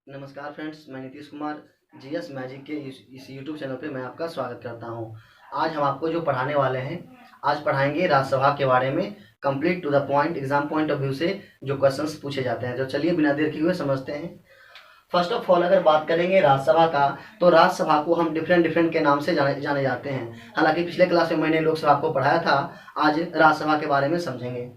नमस्कार फ्रेंड्स, मैं Nitish Kumar GS magic के इस यूट्यूब चैनल पे मैं आपका स्वागत करता हूं। आज हम आपको जो पढ़ाने वाले हैं, आज पढ़ाएंगे राज्यसभा के बारे में, complete to the point, exam point of view से जो क्वेश्चंस पूछे जाते हैं। तो चलिए बिना देर किए हुए समझते हैं। फर्स्ट ऑफ ऑल अगर बात करेंगे राज्यसभा का, तो राज्यसभा को हम डिफरेंट के नाम से जाने जाते हैं। हालांकि पिछले क्लास में मैंने लोकसभा को पढ़ाया था, आज राज्यसभा के बारे में समझेंगे।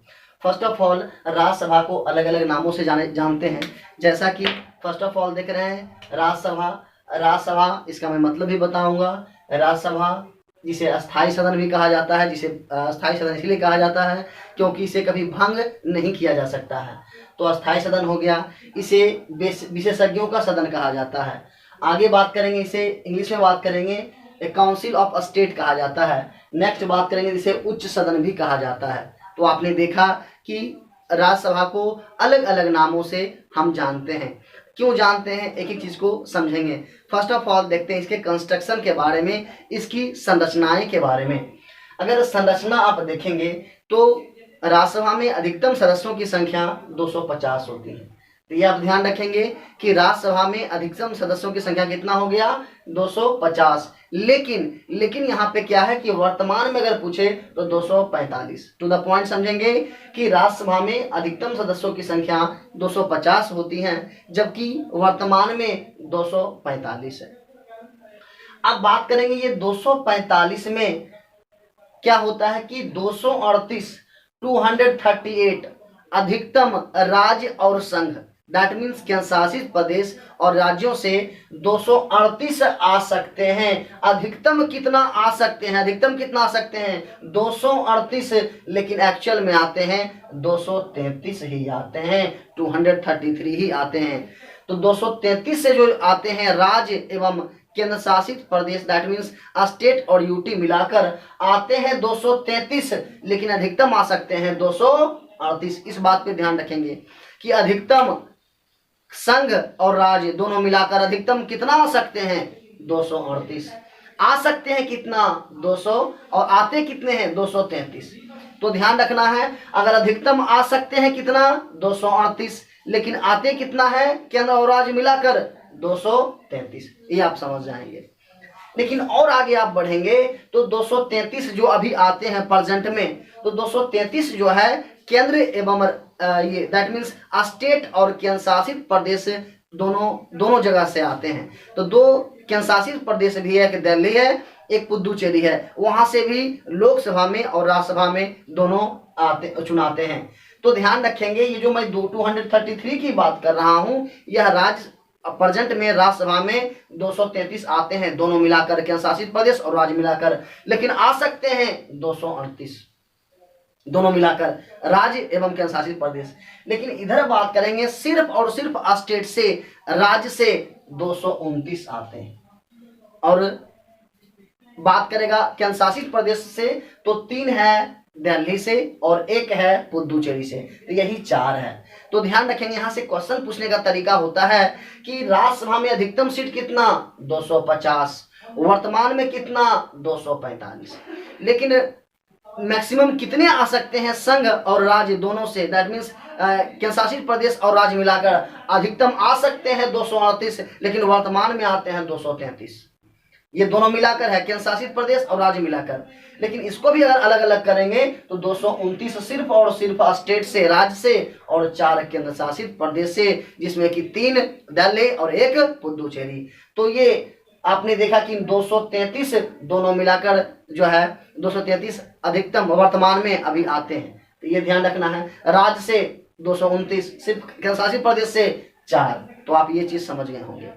फर्स्ट ऑफ ऑल राज्यसभा को अलग अलग नामों से जानते हैं। जैसा कि फर्स्ट ऑफ ऑल देख रहे हैं राज्यसभा इसका मैं मतलब भी बताऊंगा। राज्यसभा जिसे अस्थाई सदन भी कहा जाता है, जिसे अस्थाई सदन इसलिए कहा जाता है क्योंकि इसे कभी भंग नहीं किया जा सकता है, तो अस्थाई सदन हो गया। इसे विशेषज्ञों का सदन कहा जाता है। आगे बात करेंगे, इसे इंग्लिश में बात करेंगे काउंसिल ऑफ स्टेट कहा जाता है। नेक्स्ट बात करेंगे जिसे उच्च सदन भी कहा जाता है। तो आपने देखा कि राज्यसभा को अलग अलग नामों से हम जानते हैं। क्यों जानते हैं, एक एक चीज को समझेंगे। फर्स्ट ऑफ ऑल देखते हैं इसके कंस्ट्रक्शन के बारे में, इसकी संरचनाएं के बारे में। अगर संरचना आप देखेंगे तो राज्यसभा में अधिकतम सदस्यों की संख्या 250 होती है। तो ये आप ध्यान रखेंगे कि राज्यसभा में अधिकतम सदस्यों की संख्या कितना हो गया, 250। लेकिन यहाँ पे क्या है कि वर्तमान में अगर पूछे तो 245। टू द पॉइंट समझेंगे कि राज्यसभा में अधिकतम सदस्यों की संख्या 250 होती है, जबकि वर्तमान में 245 है। अब बात करेंगे ये 245 में क्या होता है कि 238 अधिकतम राज्य और संघ, दैट मीन्स केंद्र शासित प्रदेश और राज्यों से 238 आ सकते हैं। अधिकतम कितना आ सकते हैं, 238, लेकिन एक्चुअल में आते हैं 233 ही आते हैं, 233 ही आते हैं। तो 233 से जो आते हैं राज्य एवं केंद्र शासित प्रदेश, दैट मीन्स स्टेट और यूटी मिलाकर आते हैं 233, लेकिन अधिकतम आ सकते हैं 238। इस बात पे ध्यान रखेंगे कि अधिकतम संघ और राज्य दोनों मिलाकर अधिकतम कितना आ सकते हैं, 238 आ सकते हैं। कितना, 200, और आते कितने हैं, 233। तो ध्यान रखना है, अगर अधिकतम आ सकते हैं कितना, 238, लेकिन आते कितना है केंद्र और राज्य मिलाकर, 233। ये आप समझ जाएंगे। लेकिन और आगे आप बढ़ेंगे तो 233 जो अभी आते हैं प्रेजेंट में, तो 233 जो है केंद्र एवं ये दैट मीन्स स्टेट और केंद्र शासित प्रदेश दोनों जगह से आते हैं। तो दो केंद्र शासित प्रदेश भी है, एक दिल्ली है, एक पुदुचेरी है। वहां से भी लोकसभा में और राज्यसभा में दोनों चुनाते हैं। तो ध्यान रखेंगे, ये जो मैं 233 की बात कर रहा हूं, यह राज्य प्रेजेंट में राज्यसभा में 233 आते हैं, दोनों मिलाकर केंद्र शासित प्रदेश और राज्य मिलाकर, लेकिन आ सकते हैं 238 दोनों मिलाकर राज्य एवं केंद्र शासित प्रदेश। लेकिन इधर बात करेंगे सिर्फ और सिर्फ स्टेट से, राज्य से 229 आते हैं, और बात करेगा केंद्र शासित प्रदेश से तो 3 है दिल्ली से और 1 है पुदुचेरी से, तो यही 4 है। तो ध्यान रखेंगे, यहां से क्वेश्चन पूछने का तरीका होता है कि राज्यसभा में अधिकतम सीट कितना, 250, वर्तमान में कितना, 245, लेकिन मैक्सिमम कितने आ सकते हैं संघ और राज्य दोनों से, दैट मीन्स केंद्र शासित प्रदेश और राज्य मिलाकर अधिकतम आ सकते हैं 238, लेकिन वर्तमान में आते हैं 233। ये दोनों मिलाकर है केंद्र शासित प्रदेश और राज्य मिलाकर। लेकिन इसको भी अगर अलग अलग करेंगे तो 229 सिर्फ और सिर्फ स्टेट से, राज्य से, और 4 केंद्र शासित प्रदेश से, जिसमें कि 3 दिल्ली और 1 पुदुचेरी। तो ये आपने देखा कि 233 दोनों मिलाकर जो है 233 अधिकतम वर्तमान में अभी आते हैं। तो ये ध्यान रखना है, राज्य से 229, सिर्फ केंद्र शासित प्रदेश से 4। तो आप ये चीज समझ गए होंगे।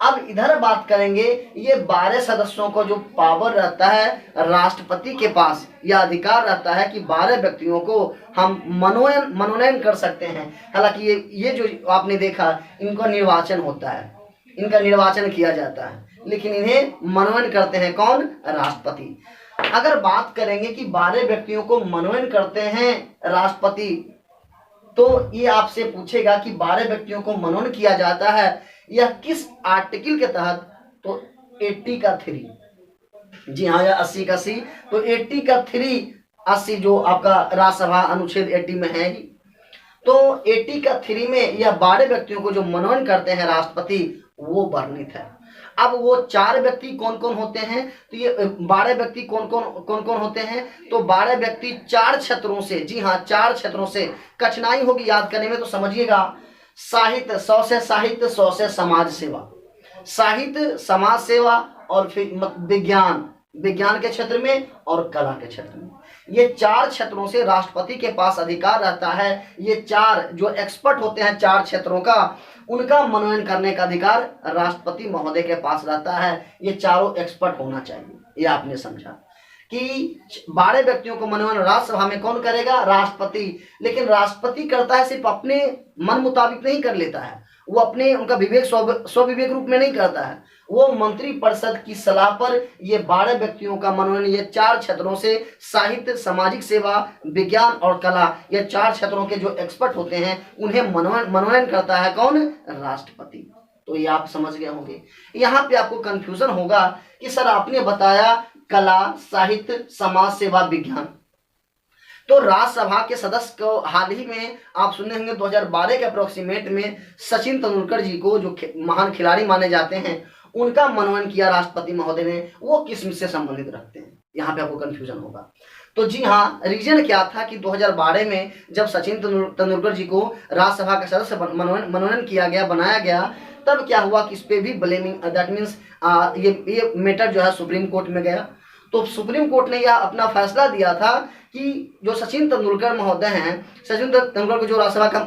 अब इधर बात करेंगे, ये 12 सदस्यों को जो पावर रहता है राष्ट्रपति के पास, यह अधिकार रहता है कि 12 व्यक्तियों को हम मनोनयन कर सकते हैं। हालांकि ये जो आपने देखा, इनको निर्वाचन होता है, इनका निर्वाचन किया जाता है, लेकिन इन्हें मनोनयन करते हैं कौन, राष्ट्रपति। अगर बात करेंगे कि 12 व्यक्तियों को मनोनयन करते हैं राष्ट्रपति, तो ये आपसे पूछेगा कि 12 व्यक्तियों को मनोनयन किया जाता है, यह किस आर्टिकल के तहत, तो 80 का 3, जी हाँ, यह 80 का C, तो 80 का 3, 80 जो आपका राज्यसभा अनुच्छेद 80 में है ही। तो 80 का 3 में यह 12 व्यक्तियों को जो मनोनयन करते हैं राष्ट्रपति, वो वर्णित है। अब वो 4 व्यक्ति कौन कौन होते हैं, तो ये 12 व्यक्ति कौन कौन होते हैं, तो 12 व्यक्ति 4 क्षेत्रों से, जी हाँ 4 क्षेत्रों से। कठिनाई होगी याद करने में, तो समझिएगा। साहित्य 100 से साहित्य, 100 से समाज सेवा, साहित्य समाज सेवा, और फिर विज्ञान के क्षेत्र में और कला के क्षेत्र में। ये 4 क्षेत्रों से राष्ट्रपति के पास अधिकार रहता है। ये 4 जो एक्सपर्ट होते हैं 4 क्षेत्रों का, उनका मनोनयन करने का अधिकार राष्ट्रपति महोदय के पास रहता है। ये चारों एक्सपर्ट होना चाहिए, ये आपने समझा कि 12 व्यक्तियों को मनोनयन राज्यसभा में कौन करेगा, राष्ट्रपति। लेकिन राष्ट्रपति करता है सिर्फ अपने मन मुताबिक नहीं कर लेता है, वो अपने उनका विवेक स्वविवेक रूप में नहीं करता है, वो मंत्री परिषद की सलाह पर ये 12 व्यक्तियों का मनोनयन ये 4 क्षेत्रों से, साहित्य, सामाजिक सेवा, विज्ञान और कला, ये 4 क्षेत्रों के जो एक्सपर्ट होते हैं उन्हें मनोनयन करता है कौन, राष्ट्रपति। तो ये आप समझ गए होंगे। यहाँ पे आपको कंफ्यूजन होगा कि सर आपने बताया कला, साहित्य, समाज सेवा, विज्ञान, तो राज्यसभा के सदस्य को हाल ही में आप सुने होंगे 2012 के अप्रोक्सीमेट में सचिन तेंदुलकर जी को, जो महान खिलाड़ी माने जाते हैं, उनका मनोनयन किया राष्ट्रपति महोदय ने। वो किस से संबंधित रखते हैं, यहाँ पे आपको कंफ्यूजन होगा। तो जी हाँ, रीजन क्या था कि 2012 में जब सचिन तेंदुलकर जी को राज्यसभा का सदस्य मनोनयन किया गया, बनाया गया, तब क्या हुआ कि इस पे भी ब्लेमिंग, दैट मीन्स ये मैटर जो है सुप्रीम कोर्ट में गया। तो सुप्रीम कोर्ट ने यह अपना फैसला दिया था कि जो सचिन तेंदुलकर महोदय हैं, सचिन तेंदुलकर को जो राज्यसभा का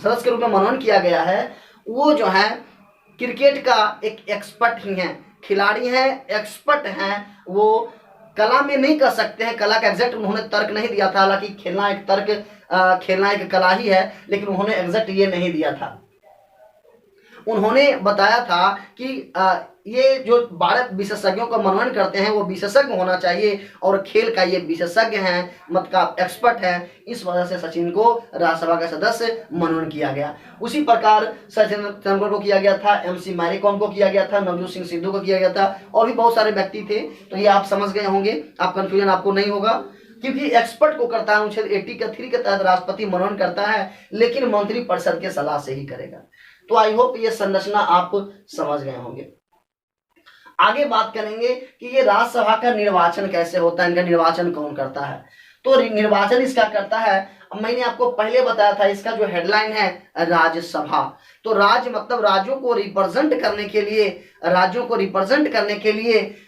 सदस्य के रूप में मनोनयन किया गया है, वो जो है क्रिकेट का एक एक्सपर्ट ही हैं, खिलाड़ी हैं, एक्सपर्ट हैं। वो कला में नहीं कर सकते हैं, कला का एग्जैक्ट उन्होंने तर्क नहीं दिया था। हालांकि खेलना एक कला ही है, लेकिन उन्होंने एग्जैक्ट ये नहीं दिया था। उन्होंने बताया था कि ये जो 12 विशेषज्ञों का मनोनयन करते हैं वो विशेषज्ञ होना चाहिए, और खेल का ये विशेषज्ञ हैं, मत का एक्सपर्ट है। इस वजह से सचिन को राज्यसभा का सदस्य मनोनयन किया गया। उसी प्रकार सचिन तेंदुलकर को किया गया था, MC मैरी कॉम को किया गया था, नवजोत सिंह सिद्धू को किया गया था, और भी बहुत सारे व्यक्ति थे। तो ये आप समझ गए होंगे, आप कंफ्यूजन आपको नहीं होगा, क्योंकि एक्सपर्ट को करता है अनुच्छेद 80 का 3 के तहत राष्ट्रपति मनोनयन करता है, लेकिन मंत्री परिषद के सलाह से ही करेगा। तो आई होप ये संरचना आप समझ गए होंगे। आगे बात करेंगे कि ये राज्यसभा का निर्वाचन कैसे होता है, इनका निर्वाचन कौन करता है। तो निर्वाचन इसका करता है, मैंने आपको पहले बताया था, इसका जो हेडलाइन है राज्यसभा। तो राज्य मतलब राज्यों को रिप्रेजेंट करने के लिए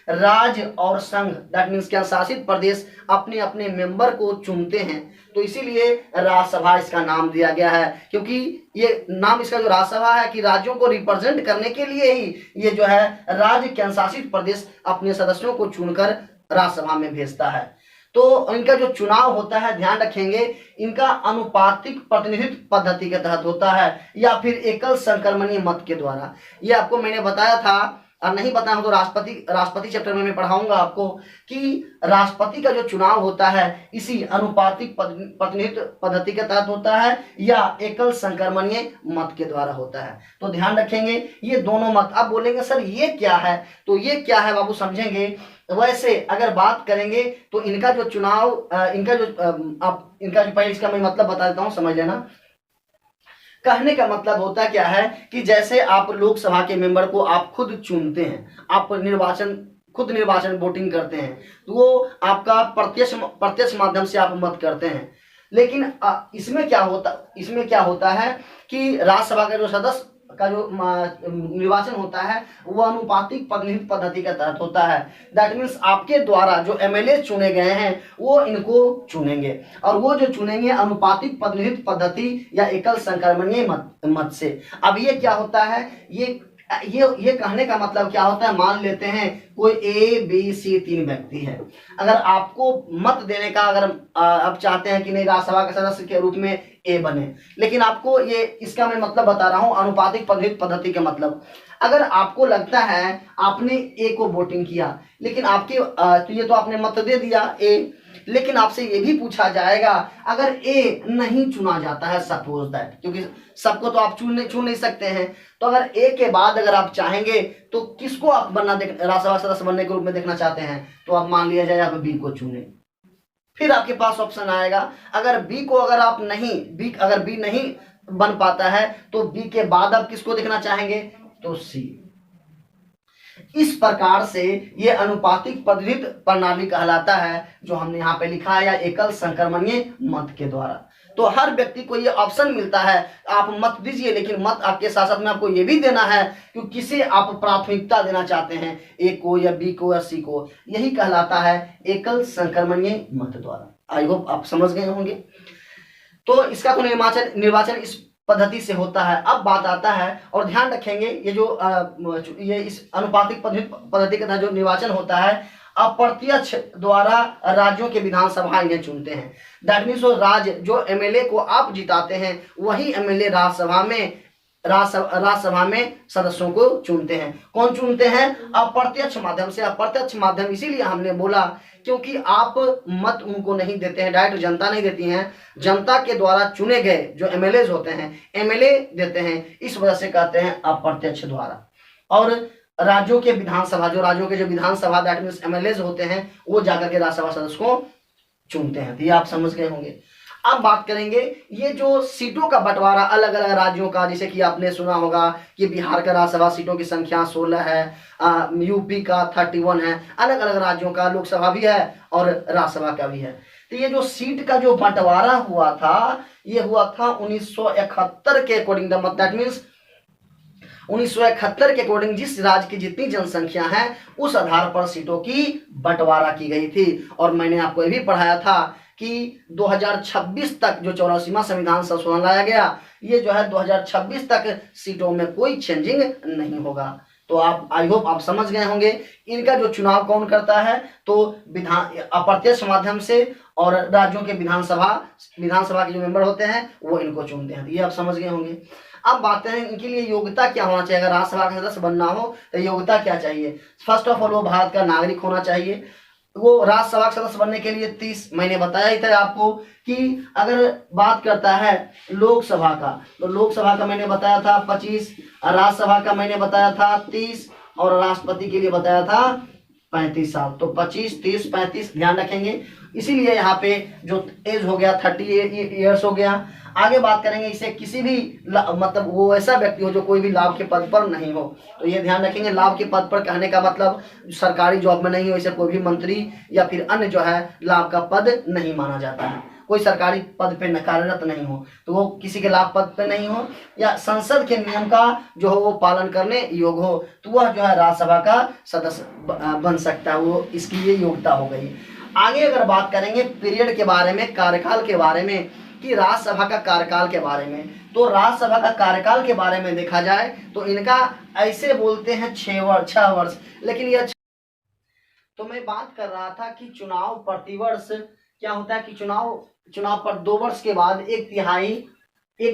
राज्य और संघ, दैट मीन्स क्या, शासित प्रदेश अपने अपने मेंबर को चुनते हैं। तो इसीलिए राज्यसभा इसका नाम दिया गया है, क्योंकि ये नाम इसका जो राज्यसभा है कि राज्यों को रिप्रेजेंट करने के लिए ही ये जो है राज्य केंद्र शासित प्रदेश अपने सदस्यों को चुनकर राज्यसभा में भेजता है। तो इनका जो चुनाव होता है, ध्यान रखेंगे, इनका अनुपातिक प्रतिनिधित्व पद्धति के तहत होता है या फिर एकल संक्रमणीय मत के द्वारा। ये आपको मैंने बताया था, और नहीं बताया तो राष्ट्रपति चैप्टर में मैं पढ़ाऊंगा आपको कि राष्ट्रपति का जो चुनाव होता है इसी अनुपातिक प्रतिनिधित्व पद्धति के तहत होता है या एकल संक्रमणीय मत के द्वारा होता है। तो ध्यान रखेंगे ये दोनों मत। आप बोलेंगे सर ये क्या है, तो ये क्या है बाबू समझेंगे। वैसे अगर बात करेंगे तो इनका जो चुनाव, इनका जो पहले इसका मैं मतलब बता देता हूँ, समझ लेना। कहने का मतलब होता क्या है कि जैसे आप लोकसभा के मेंबर को आप खुद चुनते हैं, आप खुद निर्वाचन वोटिंग करते हैं, तो वो आपका प्रत्यक्ष माध्यम से आप मत करते हैं। लेकिन इसमें क्या होता है कि राज्यसभा का जो सदस्य का जो निर्वाचन होता है वो अनुपातिक प्रतिनिधित्व पद्धति के तहत होता है। दैट मीन्स आपके द्वारा जो MLA चुने गए हैं वो इनको चुनेंगे, और वो जो चुनेंगे अनुपातिक प्रतिनिधित्व पद्धति या एकल संक्रमणीय मत से। अब ये क्या होता है, ये कहने का मतलब क्या होता है, मान लेते हैं कोई ABC 3 व्यक्ति है। अगर आपको मत देने का, अगर आप चाहते हैं कि नहीं राज्यसभा के सदस्य के रूप में A बने, लेकिन आपको ये इसका मैं मतलब बता रहा हूं अनुपातिक प्रतिनिधित्व पद्धति का मतलब, अगर आपको लगता है आपने A को वोटिंग किया, लेकिन आपके तो ये तो आपने मत दे दिया A, लेकिन आपसे ये भी पूछा जाएगा अगर A नहीं चुना जाता है, सपोज दैट, क्योंकि सबको तो आप चुन नहीं सकते हैं, तो अगर A के बाद अगर आप चाहेंगे तो किसको आप राज्यसभा सदस्य बनने के रूप में देखना चाहते हैं, तो आप मान लिया जाए आप B को चुने। फिर आपके पास ऑप्शन आएगा, अगर बी को अगर आप नहीं बी अगर बी नहीं बन पाता है तो बी के बाद आप किसको देखना चाहेंगे, तो सी। इस प्रकार से ये अनुपातिक पद्धति प्रणाली कहलाता है, जो हमने यहाँ पे लिखा है, या एकल संक्रमणीय मत के द्वारा। तो हर व्यक्ति को ये ऑप्शन मिलता है, आप मत दीजिए, लेकिन मत आपके साथ साथ में आपको ये भी देना है कि किसे आप प्राथमिकता देना चाहते हैं, ए को या बी को या सी को। यही कहलाता है एकल संक्रमणीय मत द्वारा। आई होप आप समझ गए होंगे। तो इसका तो निर्वाचन इस पद्धति से होता है। अब बात आता है, और ध्यान रखेंगे, ये जो ये इस अनुपातिक पद्धति का जो निर्वाचन होता है, अप्रत्यक्ष द्वारा राज्यों के विधानसभा इन्हें चुनते हैं। दैट मीन्स राज्य जो एमएलए को आप जिताते हैं, वही एमएलए राज्यसभा में सदस्यों को चुनते हैं। कौन चुनते हैं? अप्रत्यक्ष माध्यम से। अप्रत्यक्ष माध्यम इसीलिए हमने बोला क्योंकि आप मत उनको नहीं देते हैं, डायरेक्ट जनता नहीं देती हैं, जनता के द्वारा चुने गए जो एमएलए होते हैं, एमएलए देते हैं, इस वजह से कहते हैं अप्रत्यक्ष द्वारा। और राज्यों के विधानसभा जो विधानसभा दैट मीन्स एमएलए होते हैं, वो जाकर के राज्यसभा सदस्य को चुनते हैं। तो ये आप समझ गए होंगे। अब बात करेंगे ये जो सीटों का बंटवारा अलग अलग राज्यों का, जैसे कि आपने सुना होगा कि बिहार का राज्यसभा सीटों की संख्या 16 है, यूपी का 31 है, अलग अलग राज्यों का लोकसभा भी है और राज्यसभा का भी है। तो ये जो सीट का जो बंटवारा हुआ था, ये हुआ था 1971 के अकॉर्डिंग, दैट मीन्स 1971 के अकॉर्डिंग जिस राज्य की जितनी जनसंख्या है उस आधार पर सीटों की बंटवारा की गई थी। और मैंने आपको ये भी पढ़ाया था कि 2026 तक जो 84वां संविधान संशोधन लाया गया, ये जो है 2026 तक सीटों में कोई चेंजिंग नहीं होगा। तो आप आई होप आप समझ गए होंगे। इनका जो चुनाव कौन करता है, तो अप्रत्यक्ष माध्यम से, और राज्यों के विधानसभा के जो मेंबर होते हैं वो इनको चुनते हैं। ये आप समझ गए होंगे। अब बात करें इनके लिए योग्यता क्या होना चाहिए। अगर राज्यसभा का सदस्य बनना हो तो योग्यता क्या चाहिए। फर्स्ट ऑफ ऑल वो भारत का नागरिक होना चाहिए। वो राज्यसभा सदस्य बनने के लिए 30, मैंने बताया ही था आपको कि अगर बात करता है लोकसभा का, तो लोकसभा का मैंने बताया था 25, राज्यसभा का मैंने बताया था 30, और राष्ट्रपति के लिए बताया था 35 साल। तो 25, 30, 35 ध्यान रखेंगे। इसीलिए यहाँ पे जो एज हो गया 30 ईयर्स हो गया। आगे बात करेंगे, इसे किसी भी मतलब वो ऐसा व्यक्ति हो जो कोई भी लाभ के पद पर नहीं हो। तो ये ध्यान रखेंगे, लाभ के पद पर कहने का मतलब सरकारी जॉब में नहीं हो, इसे कोई भी मंत्री या फिर अन्य जो है लाभ का पद नहीं माना जाता है। कोई सरकारी पद पे कार्यरत नहीं हो तो वो किसी के लाभ पद पे नहीं हो, या संसद के नियम का जो हो वो पालन करने योग्य हो, तो वह जो है राज्यसभा का सदस्य बन सकता है। वो इसकी ये योग्यता हो गई। आगे अगर बात करेंगे पीरियड के बारे में, कार्यकाल के बारे में, कि राज्यसभा का कार्यकाल के बारे में, तो राज्यसभा का कार्यकाल के बारे में देखा जाए तो इनका ऐसे बोलते हैं 6 वर्ष, लेकिन यह तो मैं बात कर रहा था कि चुनाव प्रतिवर्ष क्या होता है कि चुनाव पर 2 वर्ष के बाद एक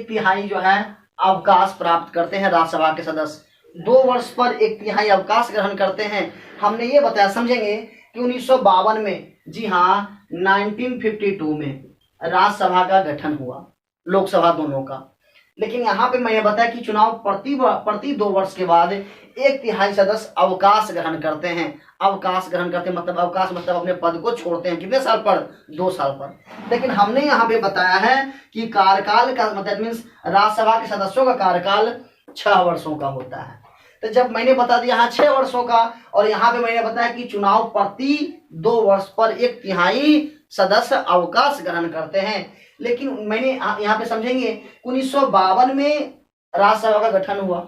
तिहाई जो है अवकाश प्राप्त करते हैं राज्यसभा के सदस्य। 2 वर्ष पर 1/3 अवकाश ग्रहण करते हैं। हमने ये बताया, समझेंगे कि 1952 में, जी हाँ 1952 में राज्यसभा का गठन हुआ, लोकसभा दोनों का। लेकिन यहाँ पे मैंने बताया कि चुनाव प्रति 2 वर्ष के बाद 1/3 सदस्य अवकाश ग्रहण करते हैं। अवकाश ग्रहण करते मतलब अवकाश मतलब अपने पद को छोड़ते हैं। कितने साल पर? 2 साल पर। लेकिन हमने यहाँ पे बताया है कि कार्यकाल का मतलब मीन्स राज्यसभा के सदस्यों का कार्यकाल 6 वर्षों का होता है। तो जब मैंने बता दिया यहाँ 6 वर्षों का, और यहाँ पे मैंने बताया कि चुनाव प्रति 2 वर्ष पर 1/3 सदस्य अवकाश ग्रहण करते हैं। लेकिन मैंने यहाँ पे समझेंगे 1952 में राज्यसभा का गठन हुआ,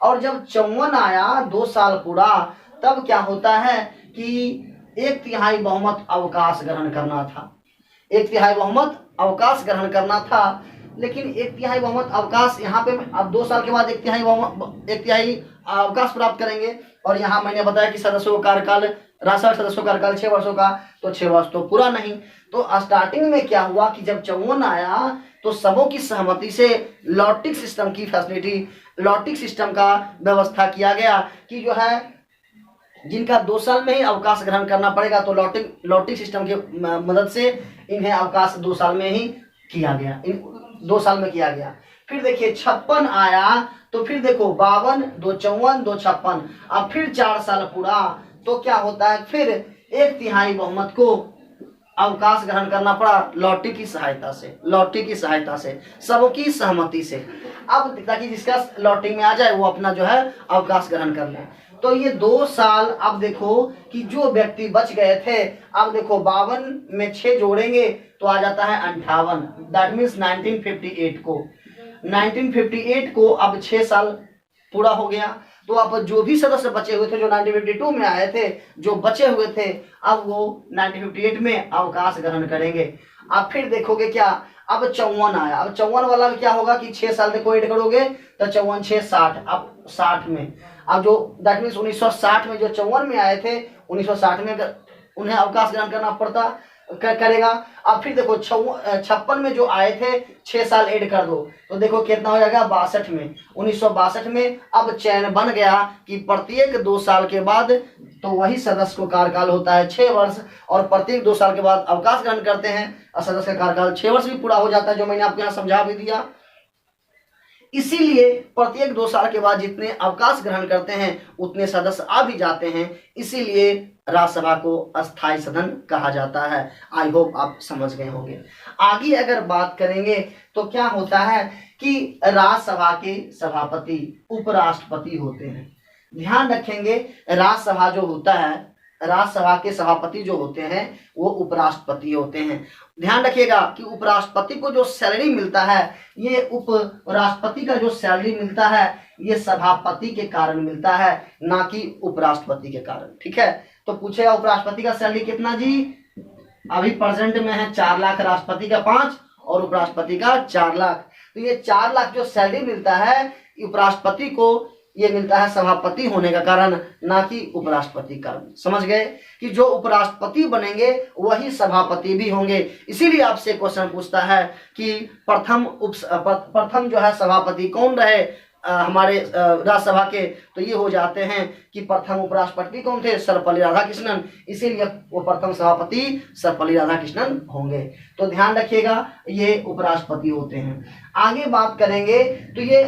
और जब 54 आया 2 साल पूरा, तब क्या होता है कि 1/3 बहुमत अवकाश ग्रहण करना था। 1/3 बहुमत अवकाश ग्रहण करना था। लेकिन 1/3 बहुमत अवकाश यहाँ पे अब 2 साल के बाद 1/3 अवकाश प्राप्त करेंगे। और यहाँ मैंने बताया कि सदस्यों का कार्यकाल, राज्यसभा सदस्यों का कार्यकाल 6 वर्षों का, तो 6 वर्ष तो पूरा नहीं। तो स्टार्टिंग में क्या हुआ कि जब 54 आया तो सबों की सहमति से लॉटिक सिस्टम की फैसिलिटी, लॉटिक सिस्टम का व्यवस्था किया गया कि जो है जिनका 2 साल में ही अवकाश ग्रहण करना पड़ेगा, तो लॉटिक सिस्टम की मदद से इन्हें अवकाश 2 साल में ही किया गया, 2 साल में किया गया। फिर देखिए 56 आया, तो फिर देखो 52, 2 54, 2 56, अब फिर 4 साल पूरा, तो क्या होता है फिर 1/3 बहुमत को अवकाश ग्रहण करना पड़ा लॉटरी की सहायता से, लॉटरी की सहायता से, सबकी सहमति से। अब ताकि जिसका लॉटरी में आ जाए वो अपना जो है अवकाश ग्रहण कर ले। तो ये 2 साल, अब देखो कि जो व्यक्ति बच गए थे, अब देखो 52 में 6 जोड़ेंगे तो आ जाता है 58, दैट मीन्स 1958 को, 1958 को अब 6 साल पूरा हो गया। तो अब जो भी सदस्य बचे हुए थे, जो 1952 में आए थे, जो बचे हुए थे, अब वो 1958 में अवकाश ग्रहण करेंगे। अब फिर देखोगे क्या, अब 54 आया। अब 54 वाला में क्या होगा कि 6 साल देखो ऐड करोगे तो 54 6 60, अब 60 में, अब जो दैट मीन्स 1960 में जो 54 में आए थे, 1960 में उन्हें अवकाश ग्रहण करना पड़ता करेगा। अब फिर देखो 56 में जो आए थे, 6 साल ऐड कर दो तो देखो कितना हो जाएगा 62 में, 1962 में अब चयन बन गया कि प्रत्येक 2 साल के बाद, तो वही सदस्य को कार्यकाल होता है 6 वर्ष, और प्रत्येक 2 साल के बाद अवकाश ग्रहण करते हैं और सदस्य का कार्यकाल 6 वर्ष भी पूरा हो जाता है, जो मैंने आपको यहाँ समझा भी दिया। इसीलिए प्रत्येक 2 साल के बाद जितने अवकाश ग्रहण करते हैं उतने सदस्य आ भी जाते हैं, इसीलिए राज्यसभा को अस्थायी सदन कहा जाता है। आई होप आप समझ गए होंगे। आगे अगर बात करेंगे तो क्या होता है कि राज्यसभा के सभापति उपराष्ट्रपति होते हैं। ध्यान रखेंगे, राज्यसभा जो होता है, राज्यसभा के सभापति जो होते हैं वो उपराष्ट्रपति होते हैं। ध्यान रखिएगा कि उपराष्ट्रपति को जो सैलरी मिलता है, ये उपराष्ट्रपति का जो सैलरी मिलता है ये सभापति के कारण मिलता है, ना कि उपराष्ट्रपति के कारण। ठीक है, तो पूछेगा उपराष्ट्रपति का सैलरी कितना जी, अभी प्रेजेंट में है 4 लाख, राष्ट्रपति का 5 और उपराष्ट्रपति का 4 लाख। तो ये 4 लाख जो सैलरी मिलता है उपराष्ट्रपति को, ये मिलता है सभापति होने का कारण, ना कि उपराष्ट्रपति कारण। समझ गए कि जो उपराष्ट्रपति बनेंगे वही सभापति भी होंगे। इसीलिए आपसे क्वेश्चन पूछता है कि प्रथम जो है सभापति कौन रहे हमारे राज्यसभा के, तो ये हो जाते हैं कि प्रथम उपराष्ट्रपति कौन थे, सर्वपल्ली राधाकृष्णन, इसीलिए वो प्रथम सभापति सर्वपल्ली राधाकृष्णन होंगे। तो ध्यान रखिएगा ये उपराष्ट्रपति होते हैं। आगे बात करेंगे तो ये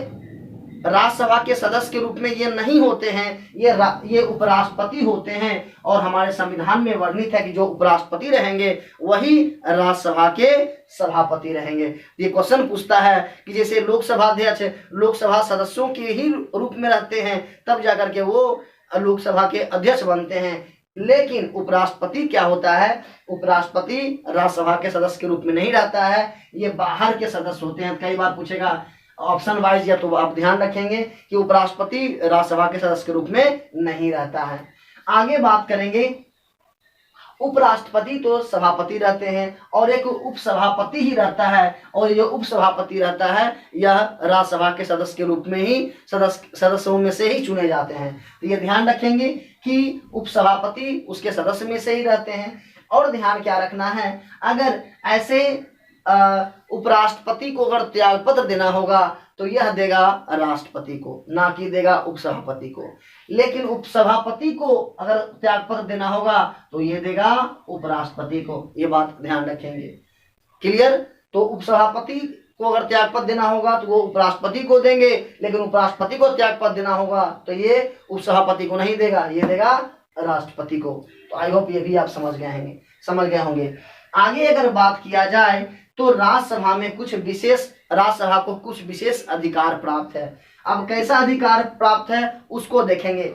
राज्यसभा के सदस्य के रूप में ये नहीं होते हैं, ये उपराष्ट्रपति होते हैं, और हमारे संविधान में वर्णित है कि जो उपराष्ट्रपति रहेंगे वही राज्यसभा के सभापति रहेंगे। ये क्वेश्चन पूछता है कि जैसे लोकसभा अध्यक्ष लोकसभा सदस्यों के ही रूप में रहते हैं तब जाकर के वो लोकसभा के अध्यक्ष बनते हैं, लेकिन उपराष्ट्रपति क्या होता है, उपराष्ट्रपति राज्यसभा के सदस्य के रूप में नहीं रहता है, ये बाहर के सदस्य होते हैं। कई बार पूछेगा ऑप्शन वाइज, या तो आप ध्यान रखेंगे कि उपराष्ट्रपति राज्यसभा के सदस्य के रूप में नहीं रहता है। आगे बात करेंगे, उपराष्ट्रपति तो सभापति रहते हैं और एक उपसभापति ही रहता है, और ये उपसभापति रहता है यह राज्यसभा के सदस्य के रूप में ही सदस्यों में से ही चुने जाते हैं। तो ये ध्यान रखेंगे कि उपसभापति उसके सदस्य में से ही रहते हैं। और ध्यान क्या रखना है, अगर ऐसे उपराष्ट्रपति को अगर त्यागपत्र देना होगा तो यह देगा राष्ट्रपति को, ना कि देगा उपसभापति को। लेकिन उपसभापति को अगर त्यागपत्र देना होगा तो ये देगा उपराष्ट्रपति को। ये बात ध्यान रखेंगे। क्लियर? तो उपसभापति को अगर त्यागपत्र देना होगा तो वो उपराष्ट्रपति को देंगे, लेकिन उपराष्ट्रपति को त्यागपत्र देना होगा तो ये उपसभापति को नहीं देगा, ये देगा राष्ट्रपति को। तो आई होप ये भी आप समझ गए होंगे। आगे अगर बात किया जाए तो राज्यसभा में राज्यसभा को कुछ विशेष अधिकार प्राप्त है। अब कैसा अधिकार प्राप्त है उसको देखेंगे।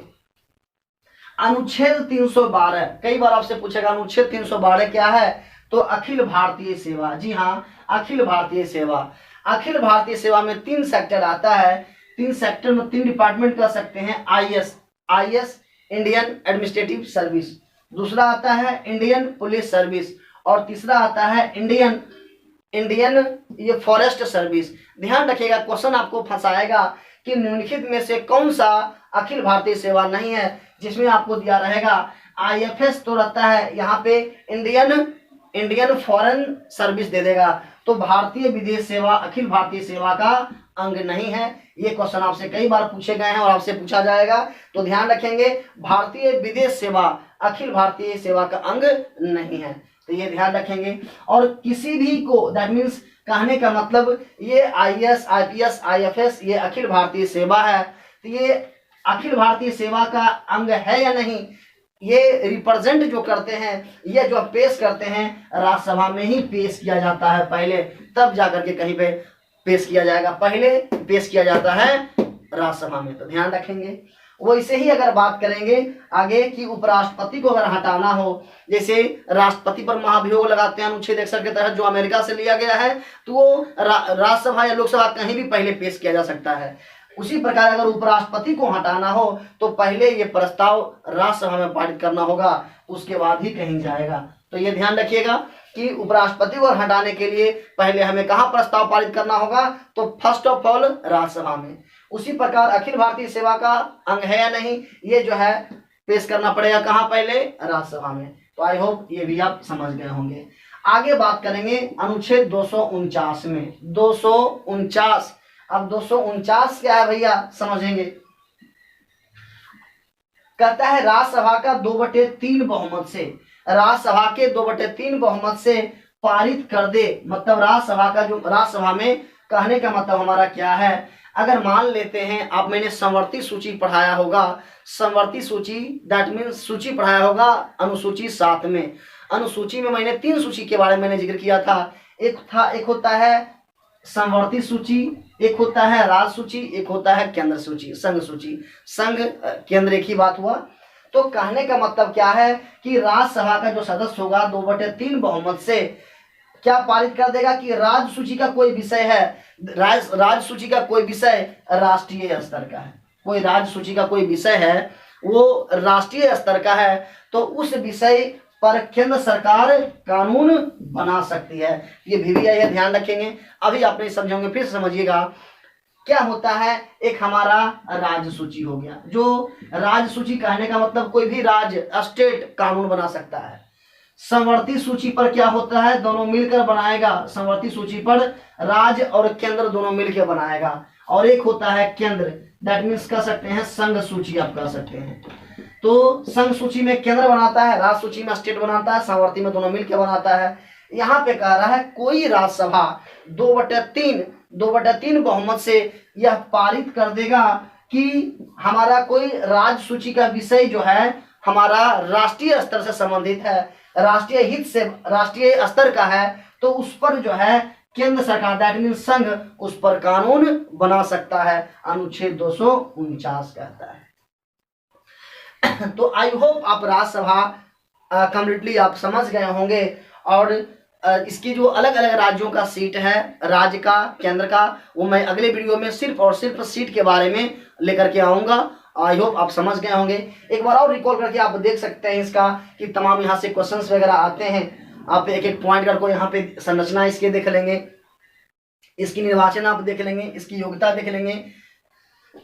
अनुच्छेद 312, कई बार आपसे पूछेगा अनुच्छेद 312 क्या है, तो अखिल भारतीय सेवा। जी हाँ, अखिल भारतीय सेवा। अखिल भारतीय सेवा में 3 सेक्टर आता है, 3 सेक्टर में 3 डिपार्टमेंट कर सकते हैं। आईएएस इंडियन एडमिनिस्ट्रेटिव सर्विस, दूसरा आता है इंडियन पुलिस सर्विस, और तीसरा आता है इंडियन ये फॉरेस्ट सर्विस। ध्यान रखिएगा, क्वेश्चन आपको फंसाएगा कि निम्नलिखित में से कौन सा अखिल भारतीय सेवा नहीं है, जिसमें आपको दिया रहेगा आईएफएस तो रहता है, यहाँ पे इंडियन फॉरेन सर्विस दे देगा, तो भारतीय विदेश सेवा अखिल भारतीय सेवा का अंग नहीं है। ये क्वेश्चन आपसे कई बार पूछे गए हैं और आपसे पूछा जाएगा, तो ध्यान रखेंगे भारतीय विदेश सेवा अखिल भारतीय सेवा का अंग नहीं है, तो ये ध्यान रखेंगे। और किसी भी को, दैट मीन्स कहने का मतलब ये आईएएस आईपीएस आईएफएस ये अखिल भारतीय सेवा है, तो ये अखिल भारतीय सेवा का अंग है या नहीं, ये रिप्रेजेंट जो करते हैं, ये जो पेश करते हैं राज्यसभा में ही पेश किया जाता है पहले, तब जाकर के कहीं पे पेश किया जाएगा, पहले पेश किया जाता है राज्यसभा में। तो ध्यान रखेंगे। वैसे ही अगर बात करेंगे आगे कि उपराष्ट्रपति को अगर हटाना हो, जैसे राष्ट्रपति पर महाभियोग लगाते हैं अनुच्छेद 61 के तहत जो अमेरिका से लिया गया है, तो वो राज्यसभा या लोकसभा कहीं भी पहले पेश किया जा सकता है। उसी प्रकार अगर उपराष्ट्रपति को हटाना हो तो पहले ये प्रस्ताव राज्यसभा में पारित करना होगा, उसके बाद ही कहीं जाएगा। तो ये ध्यान रखिएगा कि उपराष्ट्रपति को हटाने के लिए पहले हमें कहाँ प्रस्ताव पारित करना होगा, तो फर्स्ट ऑफ ऑल राज्यसभा में। उसी प्रकार अखिल भारतीय सेवा का अंग है या नहीं, ये जो है पेश करना पड़ेगा कहाँ, पहले राज्यसभा में। तो आई होप ये भी आप समझ गए होंगे। आगे बात करेंगे अनुच्छेद 249 में। 249, अब 249 क्या है भैया, समझेंगे। कहता है राज्यसभा का 2/3 बहुमत से, राज्यसभा के 2/3 बहुमत से पारित कर दे। मतलब राज्यसभा का जो, राज्यसभा में कहने का मतलब हमारा क्या है, अगर मान लेते हैं आप, मैंने संवर्ती सूची पढ़ाया होगा, संवर्ती सूची दैट मीन्स सूची पढ़ाया होगा अनुसूची 7 में। अनुसूची में मैंने 3 सूची के बारे में मैंने जिक्र किया था। एक होता है संवर्ती सूची, एक होता है राज्य सूची, एक होता है केंद्र सूची, संघ सूची। संघ केंद्र एक ही बात हुआ। तो कहने का मतलब क्या है कि राज्यसभा का जो सदस्य होगा 2/3 बहुमत से क्या पारित कर देगा कि राज्य सूची का कोई विषय है, राज्य सूची का कोई विषय राष्ट्रीय स्तर का है, कोई राज्य सूची का कोई विषय है वो राष्ट्रीय स्तर का है, तो उस विषय पर केंद्र सरकार कानून बना सकती है। ये भी है, ध्यान रखेंगे। अभी आप नहीं समझेंगे, फिर समझिएगा। क्या होता है, एक हमारा राज्य सूची हो गया, जो राज्य सूची कहने का मतलब कोई भी राज्य, स्टेट कानून बना सकता है। संवर्ती सूची पर क्या होता है, दोनों मिलकर बनाएगा। संवर्ती सूची पर राज्य और केंद्र दोनों मिलकर बनाएगा। और एक होता है केंद्र, दैट मीन्स कह सकते हैं संघ सूची, आप कह सकते हैं। तो संघ सूची में केंद्र बनाता है, राज्य सूची में स्टेट बनाता है, संवर्ती में दोनों मिलकर बनाता है। यहाँ पे कह रहा है कोई राज्यसभा 2/3 बहुमत से यह पारित कर देगा कि हमारा कोई राज्य सूची का विषय जो है हमारा राष्ट्रीय स्तर से संबंधित है, राष्ट्रीय हित से, राष्ट्रीय स्तर का है, तो उस पर जो है केंद्र सरकार दैट मीन्स संघ उस पर कानून बना सकता है। अनुच्छेद 249 कहता है। तो आई होप आप राज्यसभा कंप्लीटली आप समझ गए होंगे। और इसकी जो अलग अलग राज्यों का सीट है, राज्य का, केंद्र का, वो मैं अगले वीडियो में सिर्फ और सिर्फ सीट के बारे में लेकर के आऊँगा। आई होप आप समझ गए होंगे। एक बार और रिकॉल करके आप देख सकते हैं इसका कि तमाम यहाँ से क्वेश्चंस वगैरह आते हैं। आप एक एक पॉइंट करके यहाँ पे संरचना इसके देख लेंगे, इसकी निर्वाचन आप देख लेंगे, इसकी योग्यता देख लेंगे,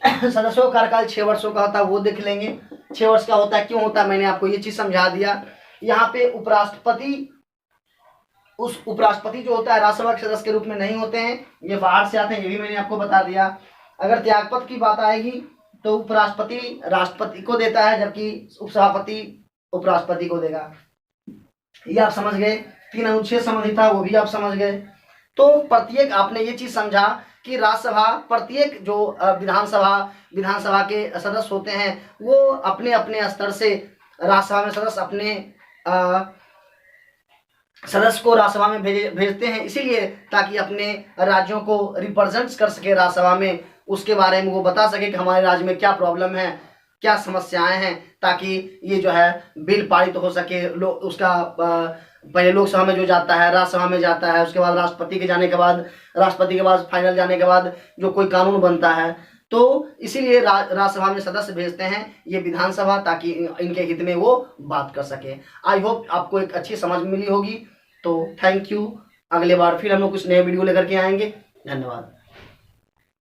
सदस्यों का कार्यकाल 6 वर्षों का होता है वो देख लेंगे। 6 वर्ष का होता है, क्यों होता है, मैंने आपको ये चीज समझा दिया। यहाँ पे उपराष्ट्रपति, उस उपराष्ट्रपति जो होता है राज्यसभा के सदस्य के रूप में नहीं होते हैं, ये बाहर से आते हैं, ये भी मैंने आपको बता दिया। अगर त्यागपत्र की बात आएगी तो उपराष्ट्रपति राष्ट्रपति को देता है, जबकि उपसभापति उपराष्ट्रपति को देगा। ये आप समझ गए। 3 अनुच्छेद संबंधित था, वो भी आप समझ गए। तो प्रत्येक आपने ये चीज समझा कि राज्यसभा, प्रत्येक जो विधानसभा के सदस्य होते हैं वो अपने अपने स्तर से राज्यसभा में सदस्य अपने सदस्य को राज्यसभा में भेजते हैं, इसीलिए ताकि अपने राज्यों को रिप्रेजेंट कर सके राज्यसभा में, उसके बारे में वो बता सके कि हमारे राज्य में क्या प्रॉब्लम है, क्या समस्याएं हैं, ताकि ये जो है बिल पारित हो सके। उसका पहले लोकसभा में जो जाता है, राज्यसभा में जाता है, उसके बाद राष्ट्रपति के जाने के बाद, राष्ट्रपति के बाद फाइनल जाने के बाद जो कोई कानून बनता है, तो इसीलिए राज्यसभा में सदस्य भेजते हैं ये विधानसभा, ताकि इनके हित में वो बात कर सके। आई होप आपको एक अच्छी समझ मिली होगी। तो थैंक यू। अगले बार फिर हम लोग कुछ नए वीडियो लेकर के आएंगे। धन्यवाद।